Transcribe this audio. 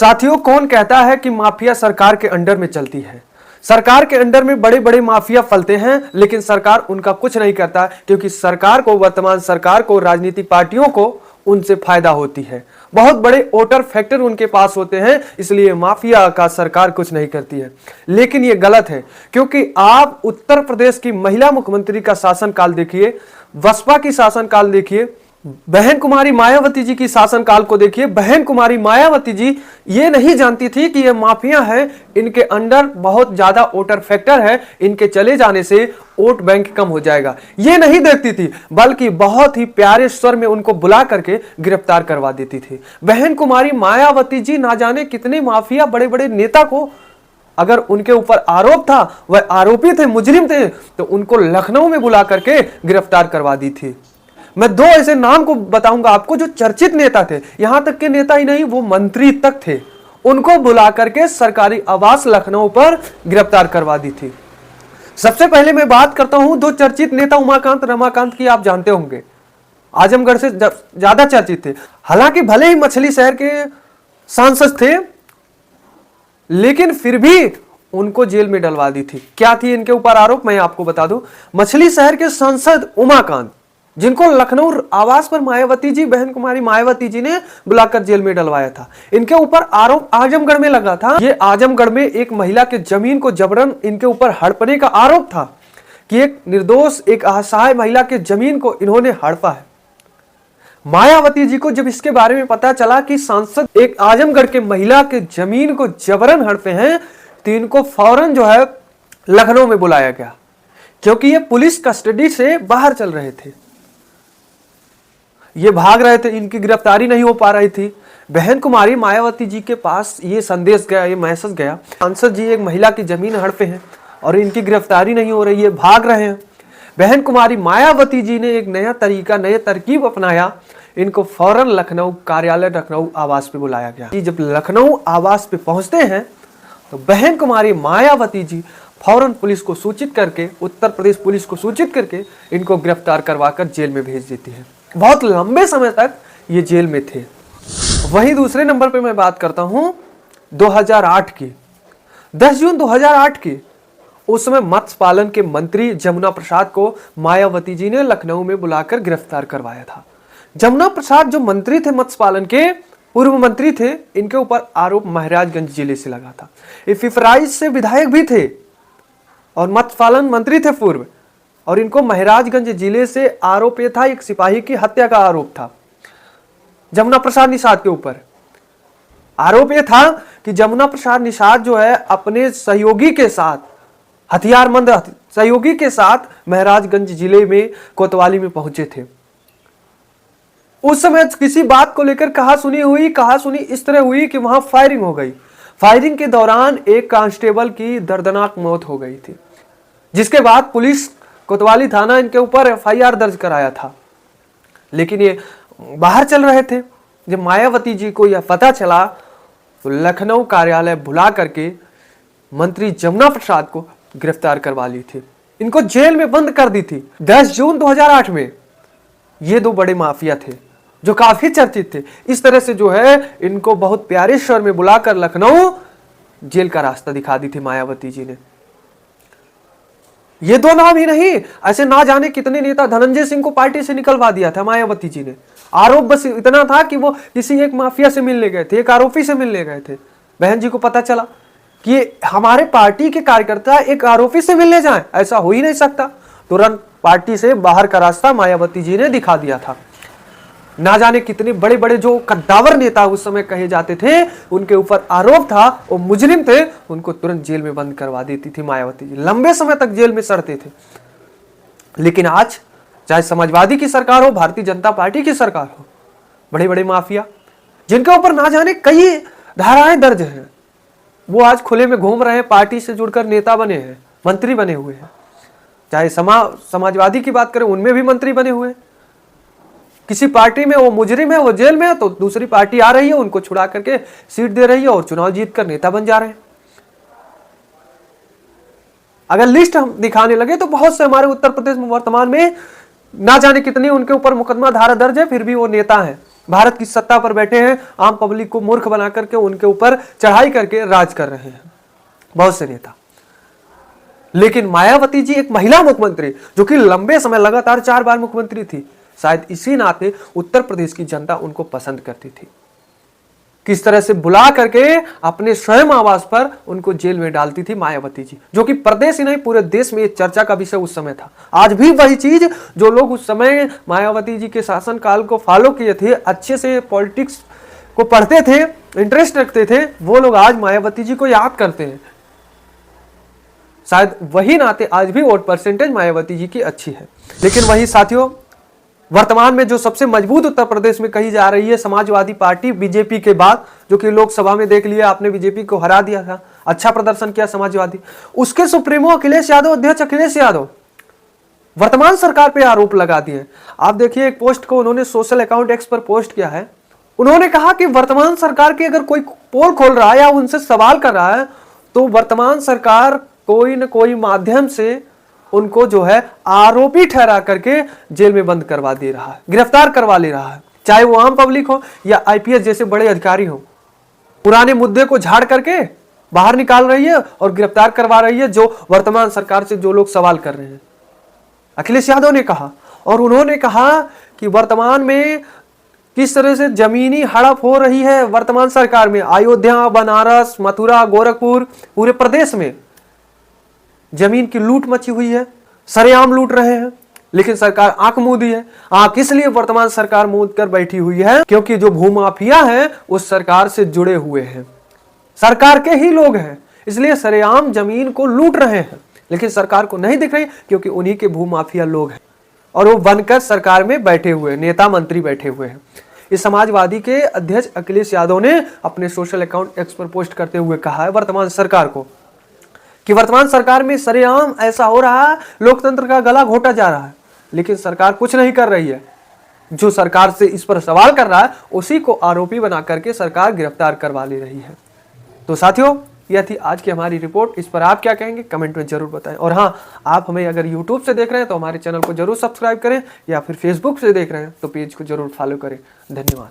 साथियों, कौन कहता है कि माफिया सरकार के अंडर में चलती है। सरकार के अंडर में बड़े बड़े माफिया फलते हैं, लेकिन सरकार उनका कुछ नहीं करता, क्योंकि सरकार को, वर्तमान सरकार को, राजनीतिक पार्टियों को उनसे फायदा होती है। बहुत बड़े वोटर फैक्टर उनके पास होते हैं, इसलिए माफिया का सरकार कुछ नहीं करती है। लेकिन यह गलत है, क्योंकि आप उत्तर प्रदेश की महिला मुख्यमंत्री का शासनकाल देखिए, बसपा की शासनकाल देखिए, बहन कुमारी मायावती जी की शासनकाल को देखिए। बहन कुमारी मायावती जी ये नहीं जानती थी कि ये माफिया है, इनके अंडर बहुत ज्यादा वोटर फैक्टर है, इनके चले जाने से वोट बैंक कम हो जाएगा, ये नहीं देखती थी, बल्कि बहुत ही प्यारे स्वर में उनको बुला करके गिरफ्तार करवा देती थी। बहन कुमारी मायावती जी ना जाने कितने माफिया, बड़े बड़े नेता को अगर उनके ऊपर आरोप था, वह आरोपी थे, मुजरिम थे, तो उनको लखनऊ में बुला करके गिरफ्तार करवा दी थी। मैं दो ऐसे नाम को बताऊंगा आपको जो चर्चित नेता थे, यहां तक के नेता ही नहीं, वो मंत्री तक थे, उनको बुला करके सरकारी आवास लखनऊ पर गिरफ्तार करवा दी थी। सबसे पहले मैं बात करता हूं दो चर्चित नेता, उमाकांत रमाकांत की आप जानते होंगे, आजमगढ़ से ज्यादा चर्चित थे। हालांकि भले ही मछली शहर के सांसद थे, लेकिन फिर भी उनको जेल में डलवा दी थी। क्या थी इनके ऊपर आरोप, मैं आपको बता दूं। मछली शहर के सांसद उमाकांत, जिनको लखनऊ आवास पर मायावती जी, बहन कुमारी मायावती जी ने बुलाकर जेल में डलवाया था, इनके ऊपर आरोप आजमगढ़ में लगा था। ये आजमगढ़ में एक महिला के जमीन को जबरन इनके ऊपर हड़पने का आरोप था, कि एक निर्दोष, एक असहाय महिला के जमीन को इन्होंने हड़पा है। मायावती जी को जब इसके बारे में पता चला कि सांसद एक आजमगढ़ के महिला के जमीन को जबरन हड़पे हैं, तो इनको फौरन जो है लखनऊ में बुलाया गया, क्योंकि ये पुलिस कस्टडी से बाहर चल रहे थे, ये भाग रहे थे, इनकी गिरफ्तारी नहीं हो पा रही थी। बहन कुमारी मायावती जी के पास ये संदेश गया, ये मैसेज गया, सांसद जी एक महिला की जमीन हड़पे हैं और इनकी गिरफ्तारी नहीं हो रही है, भाग रहे हैं। बहन कुमारी मायावती जी ने एक नया तरीका, नया तरकीब अपनाया, इनको फौरन लखनऊ कार्यालय, लखनऊ आवास पे बुलाया गया। जब लखनऊ आवास पे पहुंचते हैं तो बहन कुमारी मायावती जी फौरन पुलिस को सूचित करके, उत्तर प्रदेश पुलिस को सूचित करके इनको गिरफ्तार करवाकर जेल में भेज देती है। बहुत लंबे समय तक ये जेल में थे। वहीं दूसरे नंबर पे मैं बात करता हूं 2008 की, 10 जून 2008 की। उस समय मत्स्य पालन के मंत्री जमुना प्रसाद को मायावती जी ने लखनऊ में बुलाकर गिरफ्तार करवाया था। जमुना प्रसाद जो मंत्री थे, मत्स्य पालन के पूर्व मंत्री थे, इनके ऊपर आरोप महाराजगंज जिले से लगा था। ये पिपराइच से विधायक भी थे और मत्स्य पालन मंत्री थे पूर्व, और इनको महाराजगंज जिले से आरोप यह था, एक सिपाही की हत्या का आरोप था जमुना प्रसाद निषाद के ऊपर। आरोप यह था कि जमुना प्रसाद निषाद जो है अपने सहयोगी के साथ, हथियारबंद सहयोगी के साथ महाराजगंज जिले में कोतवाली में पहुंचे थे। उस समय किसी बात को लेकर कहा सुनी इस तरह हुई कि वहां फायरिंग हो गई। फायरिंग के दौरान एक कांस्टेबल की दर्दनाक मौत हो गई थी, जिसके बाद पुलिस, कोतवाली थाना इनके ऊपर एफआईआर दर्ज कराया था। लेकिन ये बाहर चल रहे थे। जब मायावती जी को यह पता चला तो लखनऊ कार्यालय बुला करके मंत्री जमुना प्रसाद को गिरफ्तार करवा ली थी, इनको जेल में बंद कर दी थी 10 जून 2008 में। ये दो बड़े माफिया थे जो काफी चर्चित थे। इस तरह से जो है इनको बहुत प्यारे स्वर में बुलाकर लखनऊ जेल का रास्ता दिखा दी थी मायावती जी ने। ये दो नाम ही नहीं, ऐसे ना जाने कितने नेता, धनंजय सिंह को पार्टी से निकलवा दिया था मायावती जी ने। आरोप बस इतना था कि वो किसी एक माफिया से मिलने गए थे, एक आरोपी से मिलने गए थे। बहन जी को पता चला कि हमारे पार्टी के कार्यकर्ता एक आरोपी से मिलने जाएं, ऐसा हो ही नहीं सकता। तुरंत पार्टी से बाहर का रास्ता मायावती जी ने दिखा दिया था। ना जाने कितने बड़े बड़े जो कद्दावर नेता उस समय कहे जाते थे, उनके ऊपर आरोप था, वो मुजरिम थे, उनको तुरंत जेल में बंद करवा देती थी मायावती जी। लंबे समय तक जेल में सड़ते थे। लेकिन आज चाहे समाजवादी की सरकार हो, भारतीय जनता पार्टी की सरकार हो, बड़े बड़े माफिया जिनके ऊपर ना जाने कई धाराएं दर्ज हैं, वो आज खुले में घूम रहे हैं, पार्टी से जुड़कर नेता बने हैं, मंत्री बने हुए हैं। चाहे समाजवादी की बात करें, उनमें भी मंत्री बने हुए हैं। किसी पार्टी में वो मुजरिम है, वो जेल में है, तो दूसरी पार्टी आ रही है, उनको छुड़ा करके सीट दे रही है और चुनाव जीतकर नेता बन जा रहे हैं। अगर लिस्ट हम दिखाने लगे तो बहुत से हमारे उत्तर प्रदेश में वर्तमान में ना जाने कितनी उनके ऊपर मुकदमा धारा दर्ज है, फिर भी वो नेता हैं, भारत की सत्ता पर बैठे हैं, आम पब्लिक को मूर्ख बना करके उनके ऊपर चढ़ाई करके राज कर रहे हैं बहुत से नेता। लेकिन मायावती जी एक महिला मुख्यमंत्री जो कि लंबे समय लगातार 4 बार मुख्यमंत्री थी, शायद इसी नाते उत्तर प्रदेश की जनता उनको पसंद करती थी। किस तरह से बुला करके अपने स्वयं आवास पर उनको जेल में डालती थी मायावती जी, जो कि प्रदेश ही नहीं पूरे देश में चर्चा का विषय उस समय था। आज भी वही चीज जो लोग उस समय मायावती जी के शासनकाल को फॉलो किए थे, अच्छे से पॉलिटिक्स को पढ़ते थे, इंटरेस्ट रखते थे, वो लोग आज मायावती जी को याद करते हैं। शायद वही नाते आज भी वोट परसेंटेज मायावती जी की अच्छी है। लेकिन वही साथियों, वर्तमान में जो सबसे मजबूत उत्तर प्रदेश में कही जा रही है समाजवादी पार्टी बीजेपी के बाद, जो कि लोकसभा में देख लिया आपने बीजेपी को हरा दिया था, अच्छा प्रदर्शन किया समाजवादी, उसके सुप्रीमो अखिलेश यादव, अध्यक्ष अखिलेश यादव वर्तमान सरकार पे आरोप लगा दिए। आप देखिए एक पोस्ट को उन्होंने सोशल अकाउंट एक्स पर पोस्ट किया है। उन्होंने कहा कि वर्तमान सरकार की अगर कोई पोल खोल रहा है या उनसे सवाल कर रहा है तो वर्तमान सरकार कोई न कोई माध्यम से उनको जो है आरोपी ठहरा करके जेल में बंद करवा दे रहा है, गिरफ्तार करवा ले रहा है, चाहे वो आम पब्लिक हो या आईपीएस जैसे बड़े अधिकारी हो। पुराने मुद्दे को झाड़ करके बाहर निकाल रही है और गिरफ्तार करवा रही है जो वर्तमान सरकार से जो लोग सवाल कर रहे हैं। अखिलेश यादव ने कहा, और उन्होंने कहा कि वर्तमान में किस तरह से जमीनी हड़प हो रही है वर्तमान सरकार में। अयोध्या, बनारस, मथुरा, गोरखपुर, पूरे प्रदेश में जमीन की लूट मची हुई है, सरेआम लूट रहे हैं, लेकिन सरकार आंख मूंदी है। आंख इसलिए वर्तमान सरकार मूंद कर बैठी हुई है क्योंकि जो भूमाफिया हैं उस सरकार से जुड़े हुए हैं, सरकार के ही लोग हैं, इसलिए सरेआम जमीन को लूट रहे हैं। लेकिन सरकार को नहीं दिख रही क्योंकि उन्हीं के भूमाफिया लोग हैं और वो बनकर सरकार में बैठे हुए नेता मंत्री बैठे हुए हैं। इस समाजवादी के अध्यक्ष अखिलेश यादव ने अपने सोशल अकाउंट एक्स पर पोस्ट करते हुए कहा है वर्तमान सरकार को कि वर्तमान सरकार में सरेआम ऐसा हो रहा है, लोकतंत्र का गला घोटा जा रहा है, लेकिन सरकार कुछ नहीं कर रही है। जो सरकार से इस पर सवाल कर रहा है उसी को आरोपी बना करके सरकार गिरफ्तार करवा ले रही है। तो साथियों, यह थी आज की हमारी रिपोर्ट। इस पर आप क्या कहेंगे कमेंट में जरूर बताएं। और हाँ, आप हमें अगर यूट्यूब से देख रहे हैं तो हमारे चैनल को जरूर सब्सक्राइब करें, या फिर फेसबुक से देख रहे हैं तो पेज को जरूर फॉलो करें। धन्यवाद।